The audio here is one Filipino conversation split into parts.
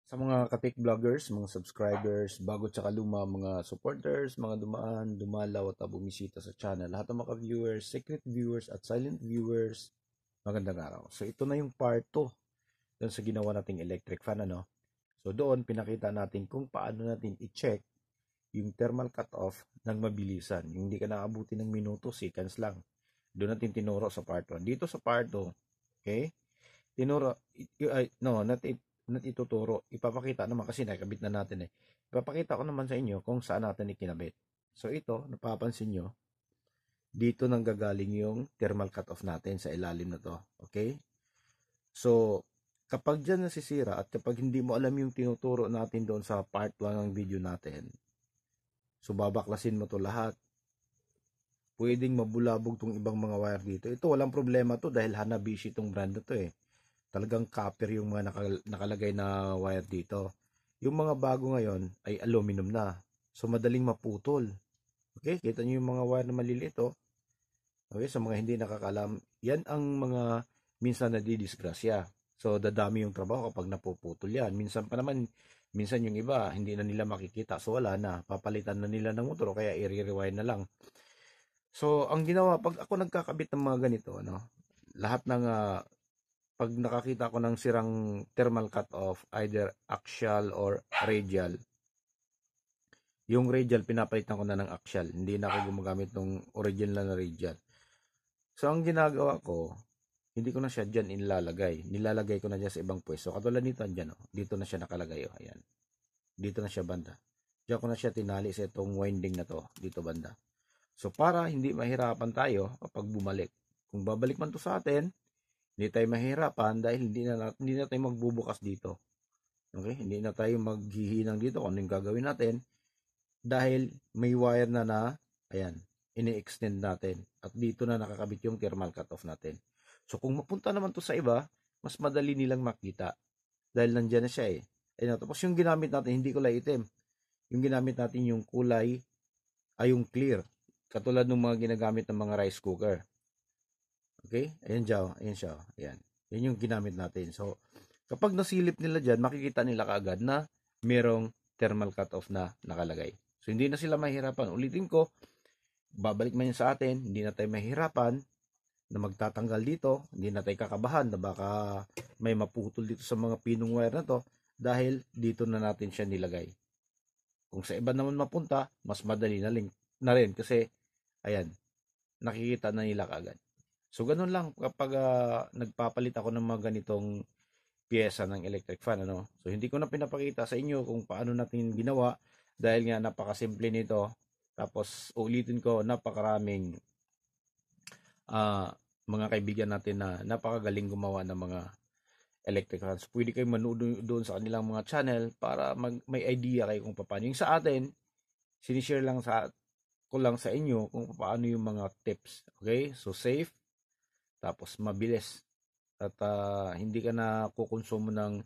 Sa mga katik vloggers, mga subscribers, bago tsaka luma, mga supporters, mga dumaan, dumalaw at bumisita sa channel, lahat ng mga viewers, secret viewers at silent viewers, magandang araw. So ito na yung part 2 doon sa ginawa nating electric fan, ano? So doon pinakita natin kung paano natin i-check yung thermal cutoff ng mabilisan. Yung hindi ka naabuti ng minuto, seconds lang. Doon natin tinuro sa part 1. Dito sa part 2, okay? Tinuro, not ituturo, ipapakita naman kasi nakabit na natin eh. Ipapakita ko naman sa inyo kung saan natin ikinabit. So ito, napapansin nyo, dito nang gagaling yung thermal cutoff natin sa ilalim na to. Okay? So, kapag dyan nasisira at kapag hindi mo alam yung tinuturo natin doon sa part 1 ng video natin, so babaklasin mo to lahat. Pwedeng mabulabog tong ibang mga wire dito. Ito, walang problema to dahil Hanabishi tong brand na to eh. Talagang copper yung mga nakalagay na wire dito. Yung mga bago ngayon ay aluminum na. So madaling maputol. Okay, kita nyo yung mga wire na maliliit oh. Okay, sa mga hindi nakakalam, yan ang mga minsan nadidisgrasya. So dadami yung trabaho kapag napuputol yan. Minsan pa naman, minsan yung iba hindi na nila makikita. So wala na, papalitan na nila ng motor kaya i-rewind na lang. So ang ginawa, pag ako nagkakabit ng mga ganito, ano, lahat ng pag nakakita ko ng sirang thermal cutoff, either axial or radial, yung radial pinapalitan ko na ng axial, hindi na ako gumagamit ng original na radial. So ang ginagawa ko, hindi ko na siya dyan nilalagay ko na dyan sa ibang pwesto. Katulad nito, dyan, oh. Dito na siya nakalagay, oh. Ayan. Dito na siya banda. Diyan ko na siya tinali sa itong winding na to, dito banda. So para hindi mahirapan tayo kapag bumalik. Kung babalik man to sa atin, hindi tayo mahirapan dahil hindi na tayo magbubukas dito. Okay? Hindi na tayo maghihinang dito kung ano yung gagawin natin dahil may wire na ayan, ini-extend natin. At dito na nakakabit yung thermal cutoff natin. So kung mapunta naman to sa iba, mas madali nilang makita dahil nandyan na siya eh. Ayun, tapos yung ginamit natin, hindi kulay itim. Yung ginamit natin yung kulay ay yung clear. Katulad ng mga ginagamit ng mga rice cooker. Okay? Ayan siya. Ayan. Yan yung ginamit natin. So, kapag nasilip nila dyan, makikita nila kaagad na merong thermal cutoff na nakalagay. So, hindi na sila mahirapan. Ulitin ko, babalik man yan sa atin, hindi na tayo mahirapan na magtatanggal dito. Hindi na tayo kakabahan na baka may maputol dito sa mga pinong wire na to dahil dito na natin siya nilagay. Kung sa iba naman mapunta, mas madali na rin kasi, ayan, nakikita na nila kaagad. So, ganun lang kapag nagpapalit ako ng mga ganitong pyesa ng electric fan, ano. So, hindi ko na pinapakita sa inyo kung paano natin ginawa dahil nga napakasimple nito. Tapos, ulitin ko, napakaraming mga kaibigan natin na napakagaling gumawa ng mga electric fans. Pwede kayo manood doon sa kanilang mga channel para may idea kayo kung paano. Yung sa atin, sinishare lang ko lang sa inyo kung paano yung mga tips. Okay? So, safe. Tapos mabilis at hindi ka na kukonsumo ng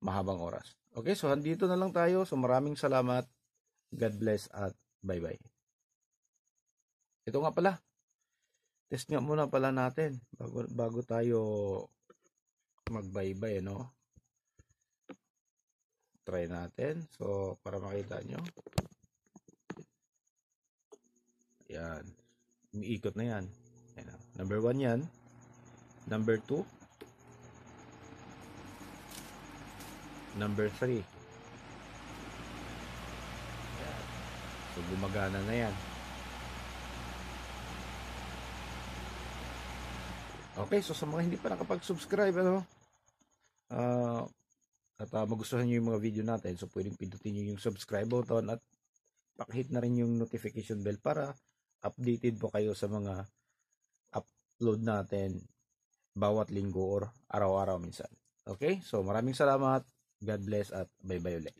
mahabang oras. Okay, so andito na lang tayo. So maraming salamat. God bless at bye-bye. Ito nga pala. Test nga muna pala natin bago tayo mag-bye-bye, no? Try natin. So para makita nyo. Yan. Umiikot na yan. Ayan. Number 1 yan. Number 2. Number 3. So gumagana na yan. Okay, so sa mga hindi pa nakapag-subscribe, ano, at magustuhan nyo yung mga video natin, so pwedeng pindutin nyo yung subscribe button at pakihit na rin yung notification bell para updated po kayo sa mga upload natin bawat linggo or araw-araw minsan. Okay, so maraming salamat. God bless at bye-bye ulit.